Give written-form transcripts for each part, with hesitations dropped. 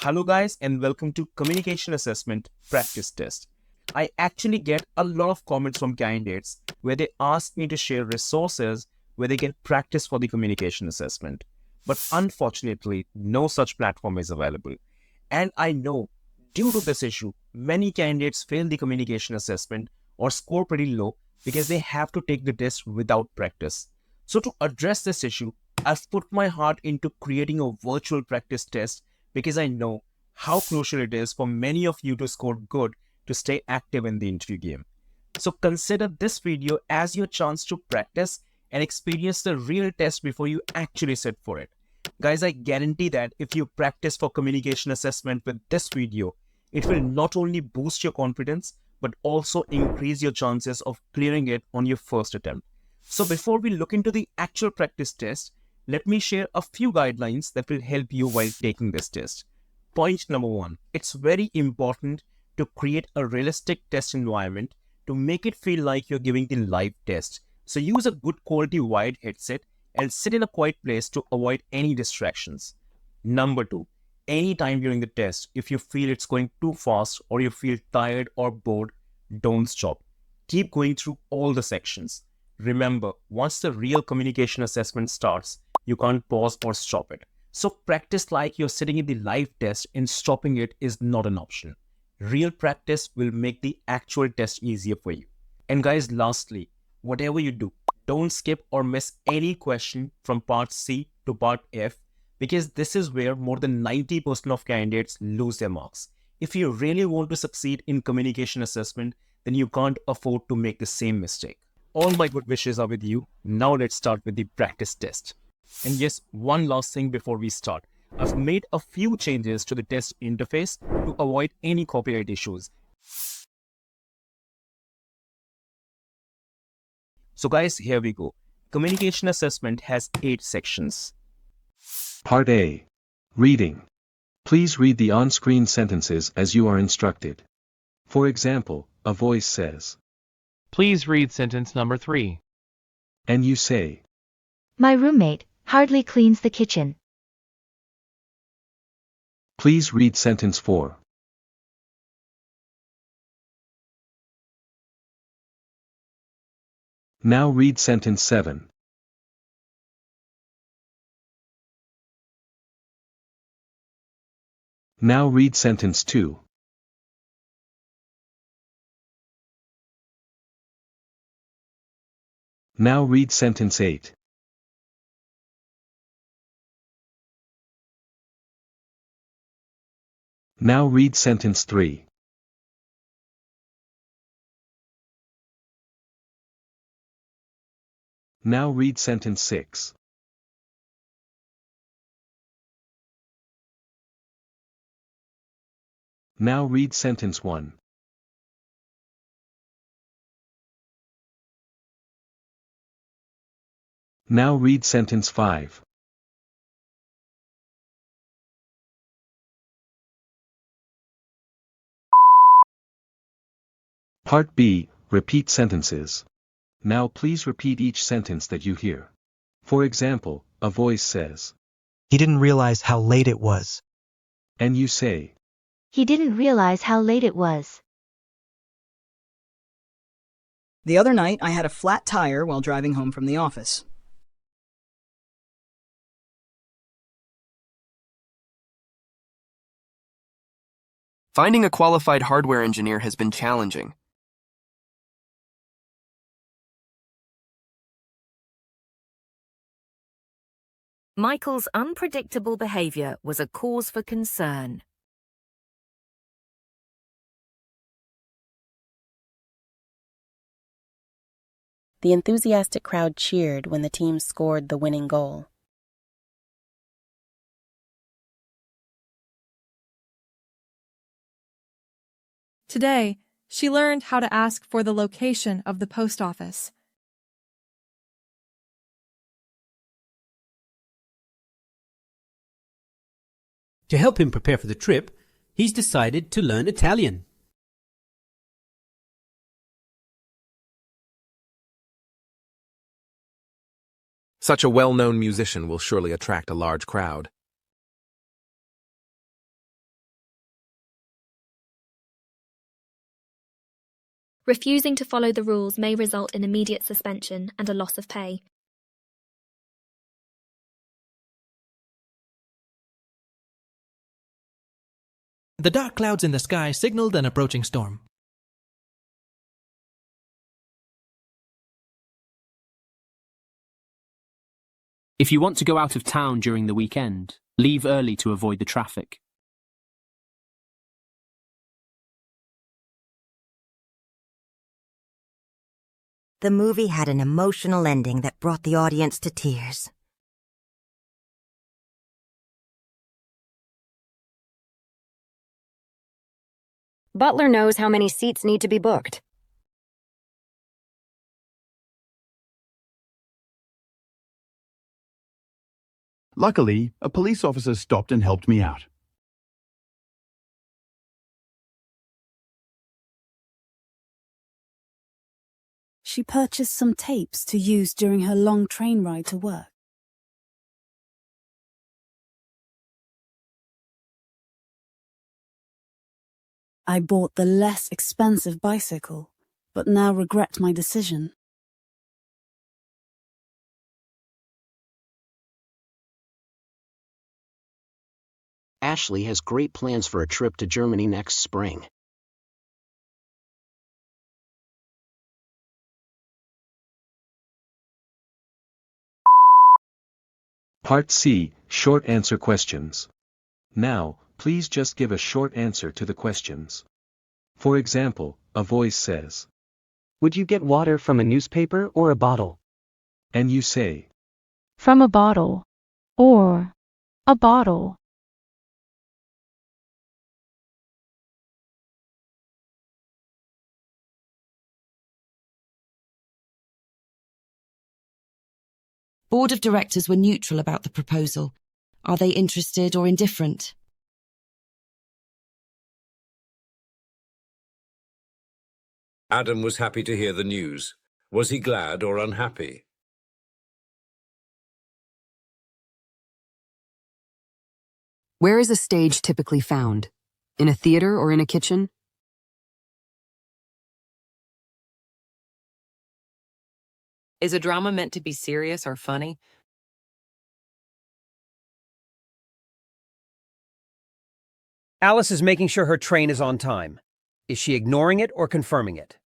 Hello guys and welcome to Communication Assessment Practice Test. I actually get a lot of comments from candidates where they ask me to share resources where they can practice for the communication assessment. But unfortunately, no such platform is available. And I know due to this issue, many candidates fail the communication assessment or score pretty low because they have to take the test without practice. So to address this issue, I've put my heart into creating a virtual practice test because I know how crucial it is for many of you to score good to stay active in the interview game. So consider this video as your chance to practice and experience the real test before you actually sit for it. Guys, I guarantee that if you practice for communication assessment with this video, it will not only boost your confidence, but also increase your chances of clearing it on your first attempt. So before we look into the actual practice test, let me share a few guidelines that will help you while taking this test. Point number one, it's very important to create a realistic test environment to make it feel like you're giving the live test. So use a good quality wired headset and sit in a quiet place to avoid any distractions. Number two, anytime during the test, if you feel it's going too fast or you feel tired or bored, don't stop. Keep going through all the sections. Remember, once the real communication assessment starts, you can't pause or stop it. So practice like you're sitting in the live test and stopping it is not an option. Real practice will make the actual test easier for you. And guys, lastly, whatever you do, don't skip or miss any question from part C to part F because this is where more than 90% of candidates lose their marks. If you really want to succeed in communication assessment, then you can't afford to make the same mistake. All my good wishes are with you. Now let's start with the practice test. And yes, one last thing before we start. I've made a few changes to the test interface to avoid any copyright issues. So guys, here we go. Communication assessment has 8 sections. Part A. Reading. Please read the on-screen sentences as you are instructed. For example, a voice says, Please read sentence number 3. and you say, My roommate hardly cleans the kitchen. please read sentence 4. Now read sentence 7. Now read sentence 2. Now read sentence 8. Now read sentence 3. Now read sentence 6. Now read sentence 1. Now read sentence 5. Part B. Repeat sentences. Now please repeat each sentence that you hear. For example, a voice says, He didn't realize how late it was. and you say, He didn't realize how late it was. The other night, I had a flat tire while driving home from the office. Finding a qualified hardware engineer has been challenging. Michael's unpredictable behavior was a cause for concern. The enthusiastic crowd cheered when the team scored the winning goal. Today, she learned how to ask for the location of the post office. To help him prepare for the trip, he's decided to learn Italian. Such a well-known musician will surely attract a large crowd. Refusing to follow the rules may result in immediate suspension and a loss of pay. The dark clouds in the sky signaled an approaching storm. If you want to go out of town during the weekend, leave early to avoid the traffic. The movie had an emotional ending that brought the audience to tears. Butler knows how many seats need to be booked. Luckily, a police officer stopped and helped me out. She purchased some tapes to use during her long train ride to work. I bought the less expensive bicycle, but now regret my decision. Ashley has great plans for a trip to Germany next spring. Part C, Short Answer Questions. Now, please just give a short answer to the questions. For example, a voice says, "Would you get water from a newspaper or a bottle?" And you say, "From a bottle." Or, "A bottle." Board of directors were neutral about the proposal. Are they interested or indifferent? Adam was happy to hear the news. Was he glad or unhappy? Where is a stage typically found? In a theater or in a kitchen? Is a drama meant to be serious or funny? Alice is making sure her train is on time. Is she ignoring it or confirming it?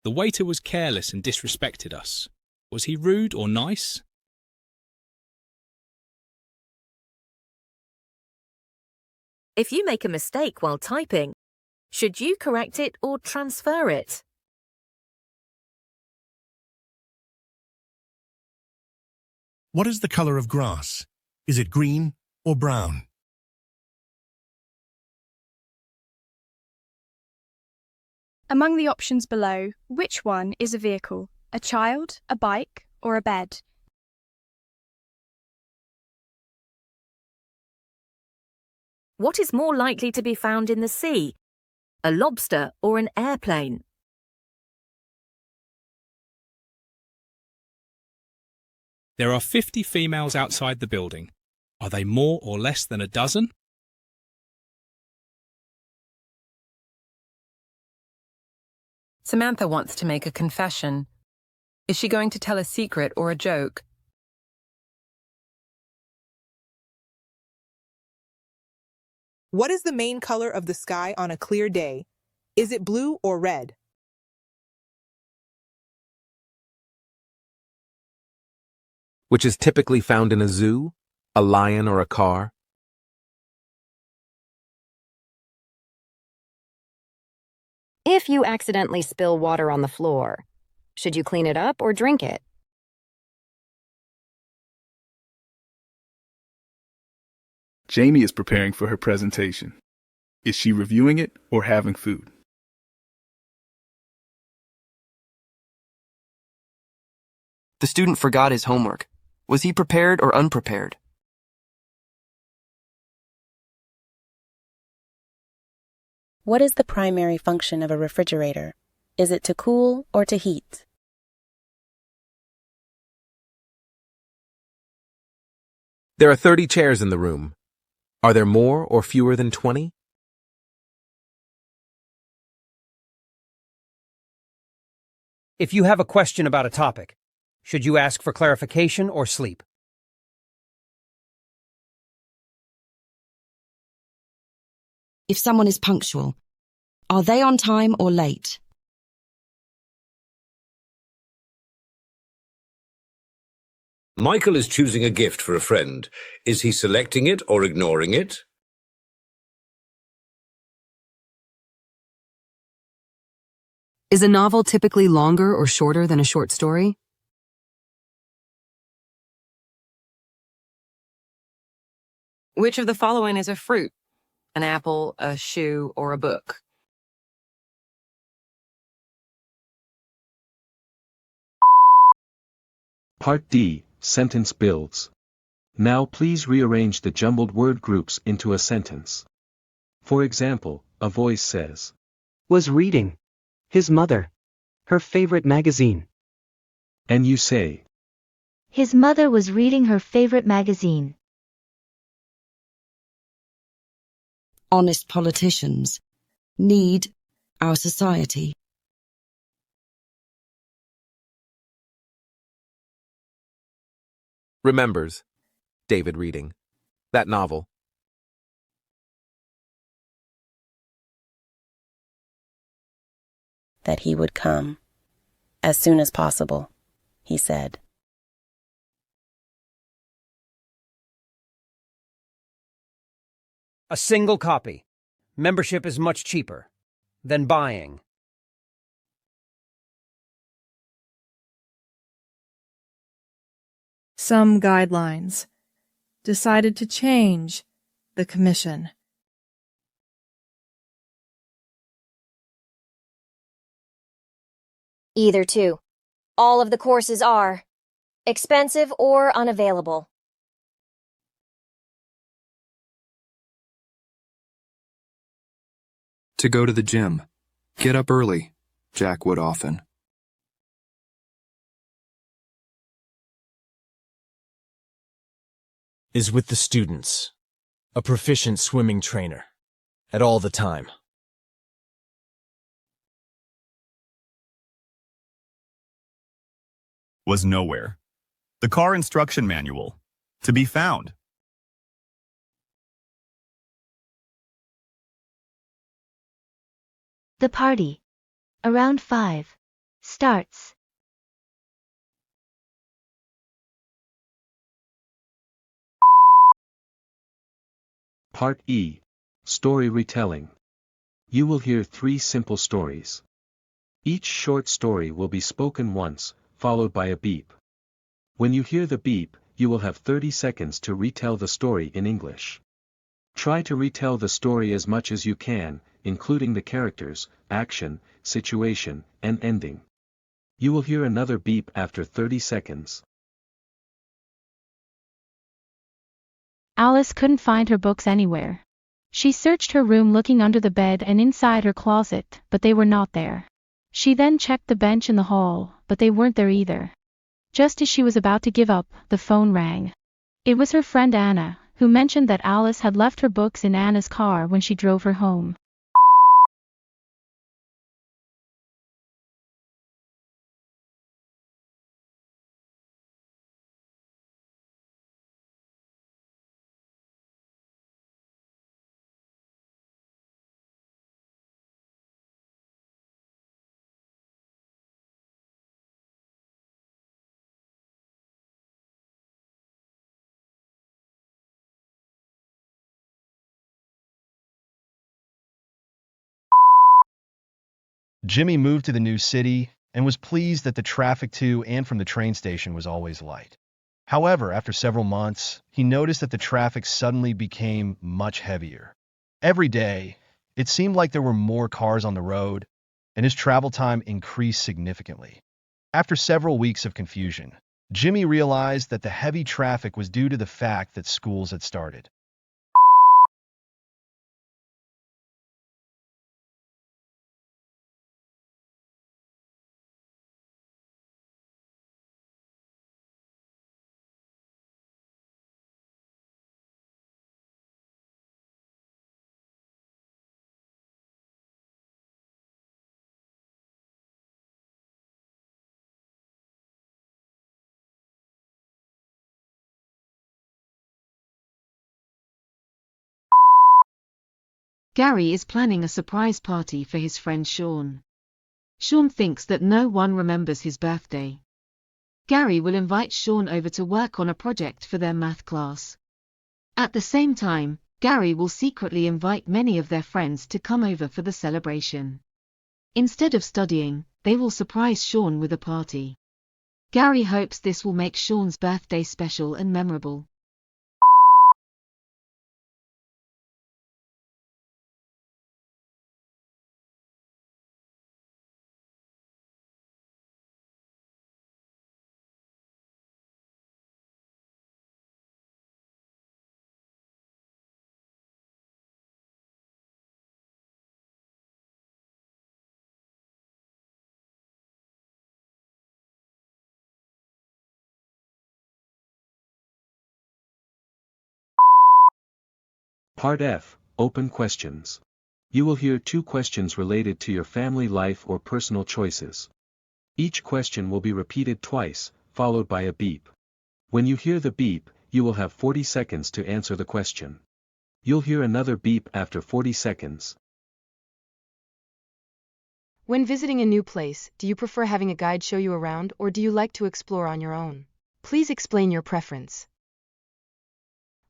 The waiter was careless and disrespected us. Was he rude or nice? If you make a mistake while typing, should you correct it or transfer it? What is the color of grass? Is it green or brown? Among the options below, which one is a vehicle? A child, a bike, or a bed? What is more likely to be found in the sea? A lobster or an airplane? There are 50 females outside the building. Are they more or less than a dozen? Samantha wants to make a confession. Is she going to tell a secret or a joke? What is the main color of the sky on a clear day? Is it blue or red? Which is typically found in a zoo, a lion, or a car? If you accidentally spill water on the floor, should you clean it up or drink it? Jamie is preparing for her presentation. Is she reviewing it or having food? The student forgot his homework. Was he prepared or unprepared? What is the primary function of a refrigerator? Is it to cool or to heat? There are 30 chairs in the room. Are there more or fewer than 20? If you have a question about a topic, should you ask for clarification or sleep? If someone is punctual, are they on time or late? Michael is choosing a gift for a friend. Is he selecting it or ignoring it? Is a novel typically longer or shorter than a short story? Which of the following is a fruit? An apple, a shoe, or a book? Part D, Sentence Builds. Now please rearrange the jumbled word groups into a sentence. For example, a voice says, Was reading. His mother. Her favorite magazine. And you say, His mother was reading her favorite magazine. Honest politicians need our society. Remembers. David reading. That novel. That he would come. As soon as possible, he said. A single copy. Membership is much cheaper than buying. Some guidelines. Decided to change the commission. Either two. All of the courses are expensive or unavailable. To go to the gym. Get up early. Jack would often. Is with the students. A proficient swimming trainer. At all the time. Was nowhere. The car instruction manual. To be found. The party. Around 5. Starts. Part E, Story Retelling. You will hear 3 simple stories. Each short story will be spoken once, followed by a beep. When you hear the beep, you will have 30 seconds to retell the story in English. Try to retell the story as much as you can, including the characters, action, situation, and ending. You will hear another beep after 30 seconds. Alice couldn't find her books anywhere. She searched her room looking under the bed and inside her closet, but they were not there. She then checked the bench in the hall, but they weren't there either. Just as she was about to give up, the phone rang. It was her friend Anna, who mentioned that Alice had left her books in Anna's car when she drove her home. Jimmy moved to the new city and was pleased that the traffic to and from the train station was always light. However, after several months, he noticed that the traffic suddenly became much heavier. Every day, it seemed like there were more cars on the road, and his travel time increased significantly. After several weeks of confusion, Jimmy realized that the heavy traffic was due to the fact that schools had started. Gary is planning a surprise party for his friend Sean. Sean thinks that no one remembers his birthday. Gary will invite Sean over to work on a project for their math class. At the same time, Gary will secretly invite many of their friends to come over for the celebration. Instead of studying, they will surprise Sean with a party. Gary hopes this will make Sean's birthday special and memorable. Part F, Open Questions. You will hear 2 questions related to your family life or personal choices. Each question will be repeated twice, followed by a beep. When you hear the beep, you will have 40 seconds to answer the question. You'll hear another beep after 40 seconds. When visiting a new place, do you prefer having a guide show you around or do you like to explore on your own? Please explain your preference.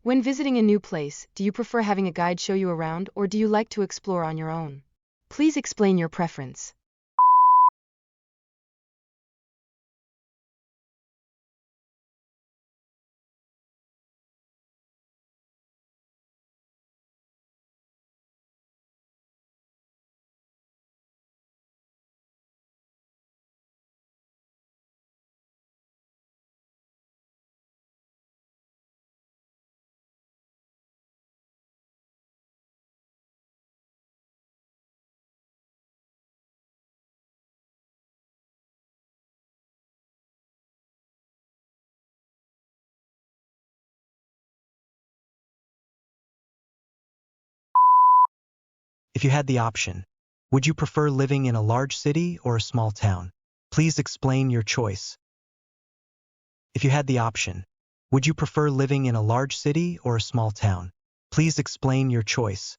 When visiting a new place, do you prefer having a guide show you around or do you like to explore on your own? Please explain your preference. If you had the option, would you prefer living in a large city or a small town? Please explain your choice. If you had the option, would you prefer living in a large city or a small town? Please explain your choice.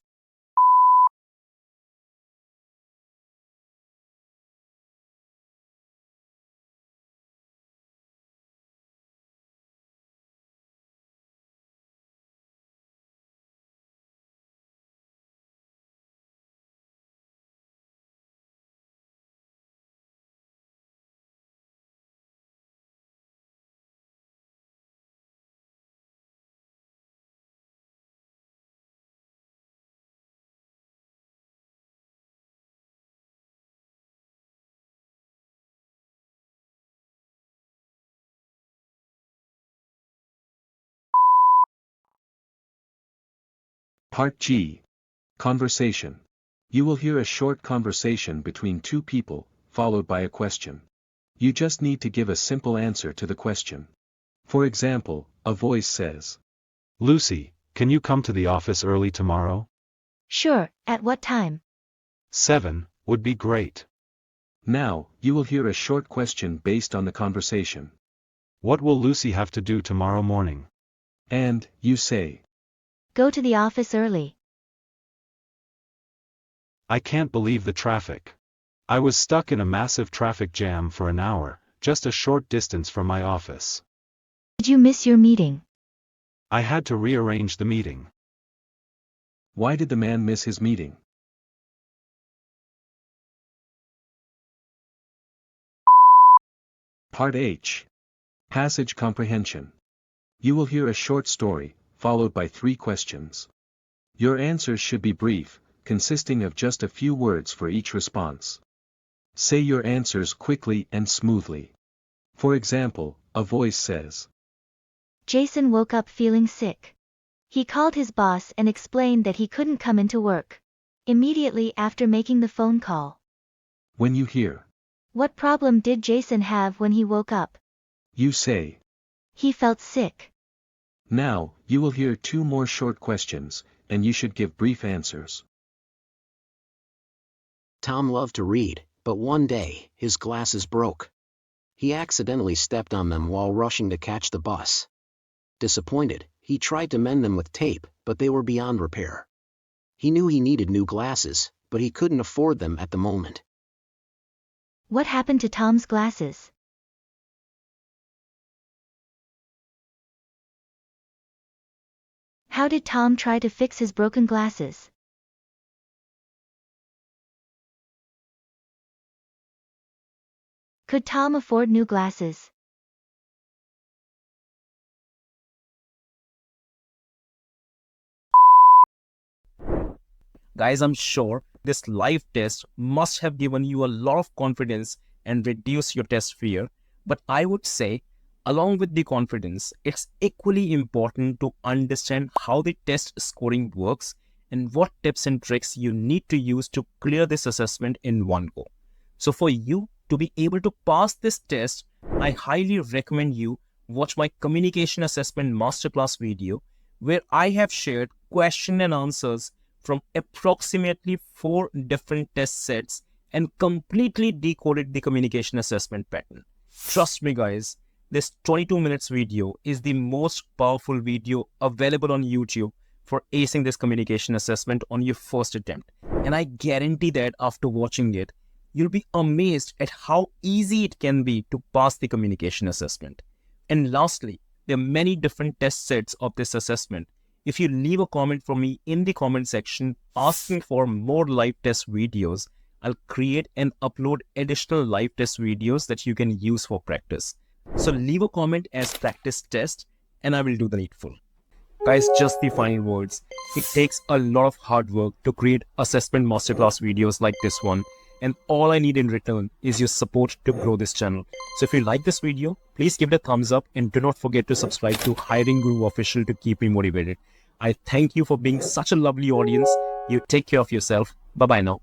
Part G. Conversation. You will hear a short conversation between 2 people, followed by a question. You just need to give a simple answer to the question. For example, a voice says, Lucy, can you come to the office early tomorrow? Sure, at what time? 7 would be great. Now, you will hear a short question based on the conversation. What will Lucy have to do tomorrow morning? And, you say, Go to the office early. I can't believe the traffic. I was stuck in a massive traffic jam for an hour, just a short distance from my office. Did you miss your meeting? I had to rearrange the meeting. Why did the man miss his meeting? Part H. Passage Comprehension. You will hear a short story, followed by 3 questions. Your answers should be brief, consisting of just a few words for each response. Say your answers quickly and smoothly. For example, a voice says, Jason woke up feeling sick. He called his boss and explained that he couldn't come into work. Immediately after making the phone call. When you hear, What problem did Jason have when he woke up? you say, He felt sick. Now, you will hear 2 more short questions, and you should give brief answers. Tom loved to read, but one day, his glasses broke. He accidentally stepped on them while rushing to catch the bus. Disappointed, he tried to mend them with tape, but they were beyond repair. He knew he needed new glasses, but he couldn't afford them at the moment. What happened to Tom's glasses? How did Tom try to fix his broken glasses? Could Tom afford new glasses? Guys, I'm sure this live test must have given you a lot of confidence and reduced your test fear. But I would say, along with the confidence, it's equally important to understand how the test scoring works and what tips and tricks you need to use to clear this assessment in one go. So for you to be able to pass this test, I highly recommend you watch my communication assessment masterclass video, where I have shared question and answers from approximately 4 different test sets and completely decoded the communication assessment pattern. Trust me guys, this 22 minutes video is the most powerful video available on YouTube for acing this communication assessment on your first attempt. And I guarantee that after watching it, you'll be amazed at how easy it can be to pass the communication assessment. And lastly, there are many different test sets of this assessment. If you leave a comment for me in the comment section asking for more live test videos, I'll create and upload additional live test videos that you can use for practice. So leave a comment as practice test and I will do the needful. Guys, just the final words. It takes a lot of hard work to create assessment masterclass videos like this one. And all I need in return is your support to grow this channel. So if you like this video, please give it a thumbs up and do not forget to subscribe to Hiring Guru Official to keep me motivated. I thank you for being such a lovely audience. You take care of yourself. Bye-bye now.